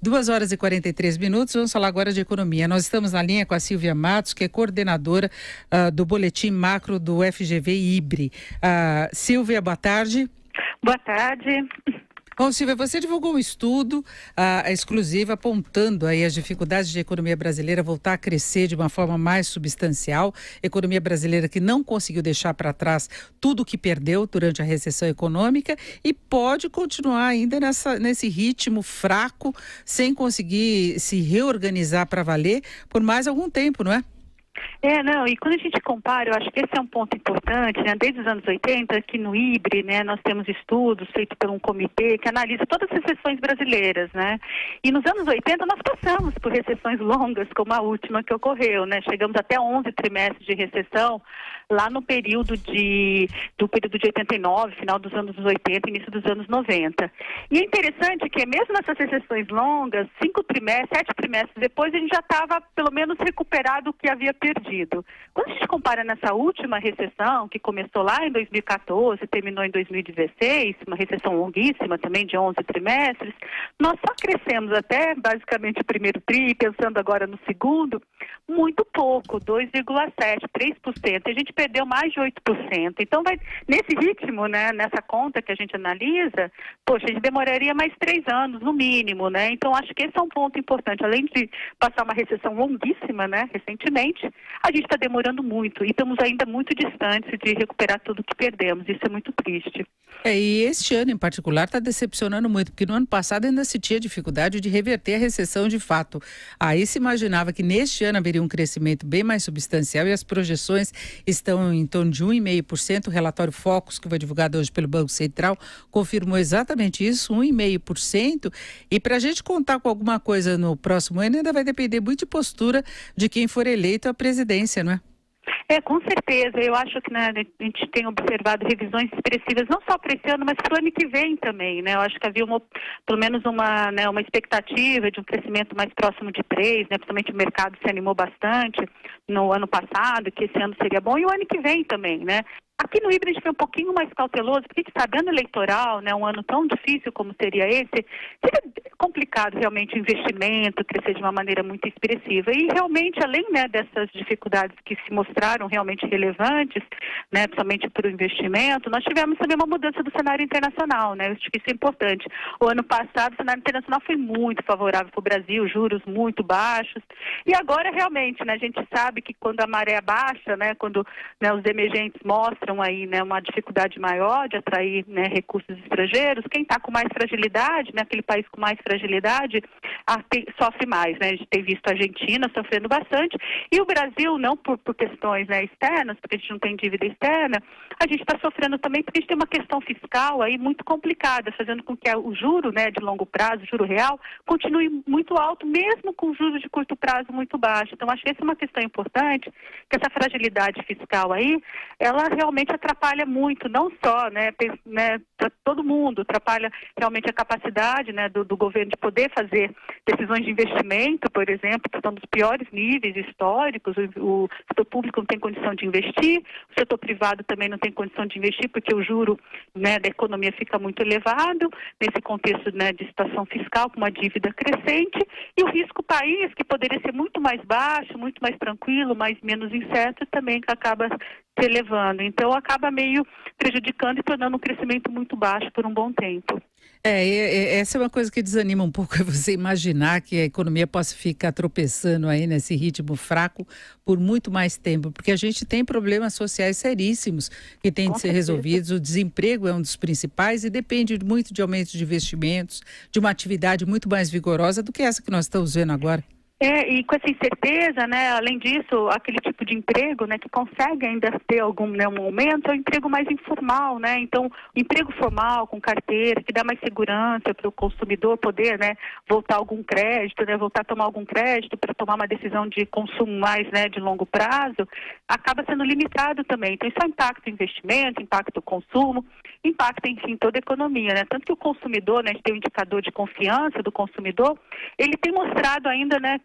2h43, vamos falar agora de economia. Nós estamos na linha com a Silvia Matos, que é coordenadora do Boletim Macro do FGV-IBRE. Silvia, boa tarde. Boa tarde. Bom, Silvia, você divulgou um estudo exclusivo apontando aí as dificuldades de economia brasileira voltar a crescer de uma forma mais substancial. Economia brasileira que não conseguiu deixar para trás tudo o que perdeu durante a recessão econômica e pode continuar ainda nesse ritmo fraco, sem conseguir se reorganizar para valer por mais algum tempo, não é? E quando a gente compara, eu acho que esse é um ponto importante, né? Desde os anos 80, aqui no IBRE, né, nós temos estudos feitos por um comitê que analisa todas as recessões brasileiras, né? E nos anos 80 nós passamos por recessões longas, como a última que ocorreu, né? Chegamos até 11 trimestres de recessão lá no período de 89, final dos anos 80, início dos anos 90. E é interessante que mesmo nessas recessões longas, 5 trimestres, 7 trimestres depois, a gente já estava pelo menos recuperado o que havia perdido. Quando a gente compara nessa última recessão, que começou lá em 2014 e terminou em 2016, uma recessão longuíssima também de 11 trimestres, nós só crescemos até basicamente o primeiro tri, pensando agora no segundo, muito pouco, 2,7%, 3%. A gente perdeu mais de 8%. Então, nesse ritmo, né, nessa conta que a gente analisa, poxa, a gente demoraria mais 3 anos, no mínimo, né? Então, acho que esse é um ponto importante. Além de passar uma recessão longuíssima, né, recentemente, a gente está demorando muito e estamos ainda muito distantes de recuperar tudo que perdemos. Isso é muito triste. E este ano, em particular, está decepcionando muito, porque no ano passado ainda se tinha dificuldade de reverter a recessão de fato. Aí se imaginava que neste ano haveria um crescimento bem mais substancial e as projeções estão em torno de 1,5%. O relatório Focus, que foi divulgado hoje pelo Banco Central, confirmou exatamente isso, 1,5%. E para a gente contar com alguma coisa no próximo ano, ainda vai depender muito de postura de quem for eleito à presidência, não é? Com certeza. Eu acho que, né, a gente tem observado revisões expressivas, não só para esse ano, mas para o ano que vem também, né? Eu acho que havia pelo menos uma expectativa de um crescimento mais próximo de 3%, né? Principalmente o mercado se animou bastante no ano passado, que esse ano seria bom, e o ano que vem também, né? Aqui no IBRE a gente foi um pouquinho mais cauteloso, porque sabe, ano eleitoral, né, um ano tão difícil como seria esse, seria complicado realmente o investimento crescer de uma maneira muito expressiva. E realmente, além, né, dessas dificuldades que se mostraram realmente relevantes, né, principalmente para o investimento, nós tivemos também uma mudança do cenário internacional, né? Eu acho que isso é importante. O ano passado o cenário internacional foi muito favorável para o Brasil, juros muito baixos. E agora realmente, né, a gente sabe que quando a maré baixa, né, quando, né, os emergentes mostram aí, né, uma dificuldade maior de atrair, né, recursos estrangeiros, quem está com mais fragilidade, né, aquele país com mais fragilidade, sofre mais, né? A gente tem visto a Argentina sofrendo bastante e o Brasil, não por questões, né, externas, porque a gente não tem dívida externa, a gente está sofrendo também porque a gente tem uma questão fiscal aí muito complicada, fazendo com que o juro, né, de longo prazo, o juro real, continue muito alto, mesmo com juros de curto prazo muito baixo. Então, acho que essa é uma questão importante, que essa fragilidade fiscal aí, ela realmente atrapalha muito, não só, né, para todo mundo, atrapalha realmente a capacidade, né, do governo de poder fazer decisões de investimento, por exemplo, que estão nos piores níveis históricos, o setor público não tem condição de investir, o setor privado também não tem condição de investir, porque o juro, né, da economia fica muito elevado, nesse contexto, né, de situação fiscal, com uma dívida crescente, e o risco país, que poderia ser muito mais baixo, muito mais tranquilo, menos incerto, também que acaba se elevando. Então, acaba meio prejudicando e tornando um crescimento muito baixo por um bom tempo. Essa é uma coisa que desanima um pouco, é você imaginar que a economia possa ficar tropeçando aí nesse ritmo fraco por muito mais tempo, porque a gente tem problemas sociais seríssimos que têm de ser resolvidos. O desemprego é um dos principais e depende muito de aumento de investimentos, de uma atividade muito mais vigorosa do que essa que nós estamos vendo agora. E com essa incerteza, né, além disso, aquele tipo de emprego, né, que consegue ainda ter algum, né, um aumento, é o emprego mais informal, né? Então, o emprego formal, com carteira, que dá mais segurança para o consumidor poder, né, voltar algum crédito, né, voltar a tomar algum crédito para tomar uma decisão de consumo mais, né, de longo prazo, acaba sendo limitado também. Então, isso impacta o investimento, impacta o consumo, impacta, enfim, toda a economia, né? Tanto que o consumidor, né, a gente tem um indicador de confiança do consumidor, ele tem mostrado ainda, né,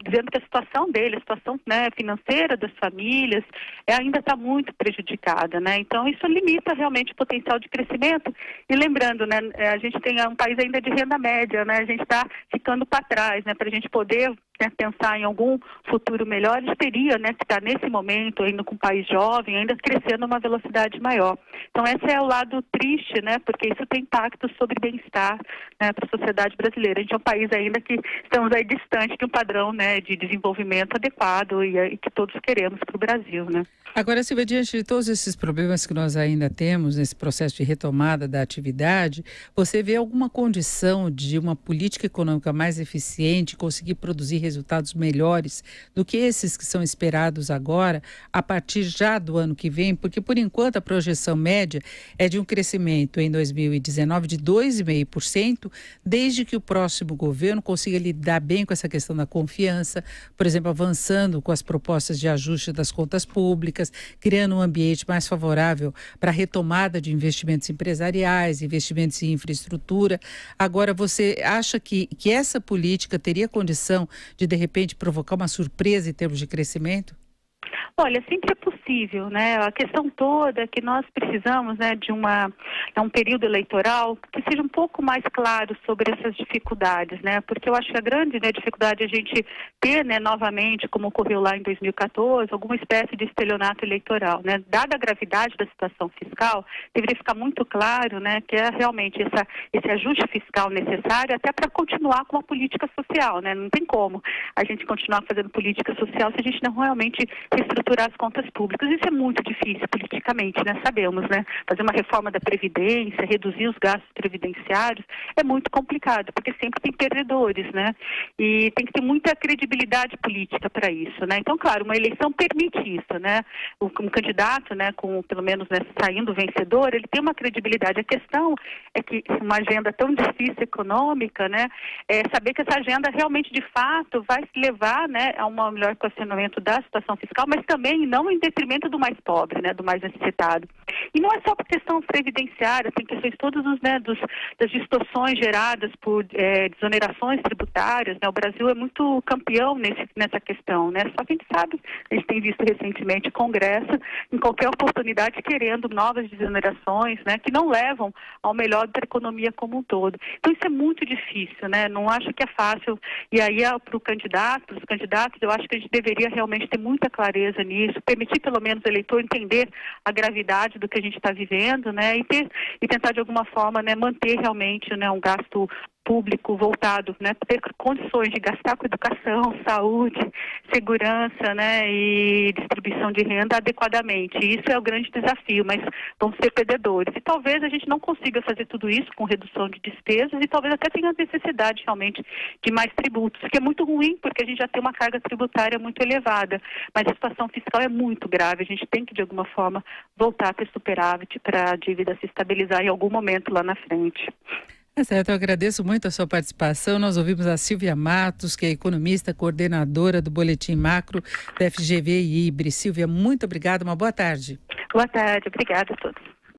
dizendo que a situação dele, a situação, né, financeira das famílias ainda está muito prejudicada, né? Então isso limita realmente o potencial de crescimento. E lembrando, né, a gente tem um país ainda de renda média, né? A gente está ficando para trás, né? Para a gente poder, né, pensar em algum futuro melhor, a gente teria, né, que estar nesse momento ainda com um país jovem, ainda crescendo a uma velocidade maior. Então esse é o lado triste, né? Porque isso tem impacto sobre bem-estar, né, para a sociedade brasileira. A gente é um país ainda que estamos aí distante de um padrão, né, de desenvolvimento adequado e que todos queremos para o Brasil, né? Agora, Silvia, diante de todos esses problemas que nós ainda temos nesse processo de retomada da atividade, você vê alguma condição de uma política econômica mais eficiente, conseguir produzir resultados melhores do que esses que são esperados agora, a partir já do ano que vem? Porque, por enquanto, a projeção média é de um crescimento em 2019 de 2,5%, desde que o próximo governo consiga lidar bem com essa questão da confiança, por exemplo, avançando com as propostas de ajuste das contas públicas, criando um ambiente mais favorável para a retomada de investimentos empresariais, investimentos em infraestrutura. Agora, você acha que essa política teria condição de repente, provocar uma surpresa em termos de crescimento? Olha, sempre é possível, né? A questão toda é que nós precisamos, né, de um período eleitoral que seja um pouco mais claro sobre essas dificuldades, né? Porque eu acho que a grande, né, dificuldade é a gente ter, né, novamente, como ocorreu lá em 2014, alguma espécie de estelionato eleitoral, né? Dada a gravidade da situação fiscal, deveria ficar muito claro, né, que é realmente esse ajuste fiscal necessário até para continuar com a política social, né? Não tem como a gente continuar fazendo política social se a gente não realmente reestruturar as contas públicas. Isso é muito difícil politicamente, né? Sabemos, né? Fazer uma reforma da Previdência, reduzir os gastos previdenciários, é muito complicado, porque sempre tem perdedores, né? E tem que ter muita credibilidade política para isso, né? Então, claro, uma eleição permite isso, né? Um candidato, né, com pelo menos, né, saindo vencedor, ele tem uma credibilidade. A questão é que uma agenda tão difícil econômica, né, é saber que essa agenda realmente, de fato, vai se levar, né, a um melhor equacionamento da situação fiscal, mas também não em detrimento do mais pobre, né, do mais necessitado. E não é só por questão previdenciária, tem questões todas das distorções geradas por desonerações tributárias, né? O Brasil é muito campeão nessa questão, né? Só que a gente sabe, a gente tem visto recentemente o Congresso, em qualquer oportunidade, querendo novas desonerações, né, que não levam ao melhor da economia como um todo. Então isso é muito difícil, né? Não acho que é fácil. E aí, para os candidatos, eu acho que a gente deveria realmente ter muita clareza nisso, permitir pelo menos o eleitor entender a gravidade do que a gente está vivendo, né, e tentar de alguma forma, né, manter realmente, né, um gasto público voltado, né, ter condições de gastar com educação, saúde, segurança, né, e distribuição de renda adequadamente. Isso é o grande desafio, mas vão ser perdedores. E talvez a gente não consiga fazer tudo isso com redução de despesas e talvez até tenha necessidade realmente de mais tributos, que é muito ruim porque a gente já tem uma carga tributária muito elevada, mas a situação fiscal é muito grave. A gente tem que, de alguma forma, voltar a ter superávit para a dívida se estabilizar em algum momento lá na frente. É certo, eu agradeço muito a sua participação. Nós ouvimos a Silvia Matos, que é economista, coordenadora do Boletim Macro da FGV e IBRE. Silvia, muito obrigada, uma boa tarde. Boa tarde, obrigada a todos.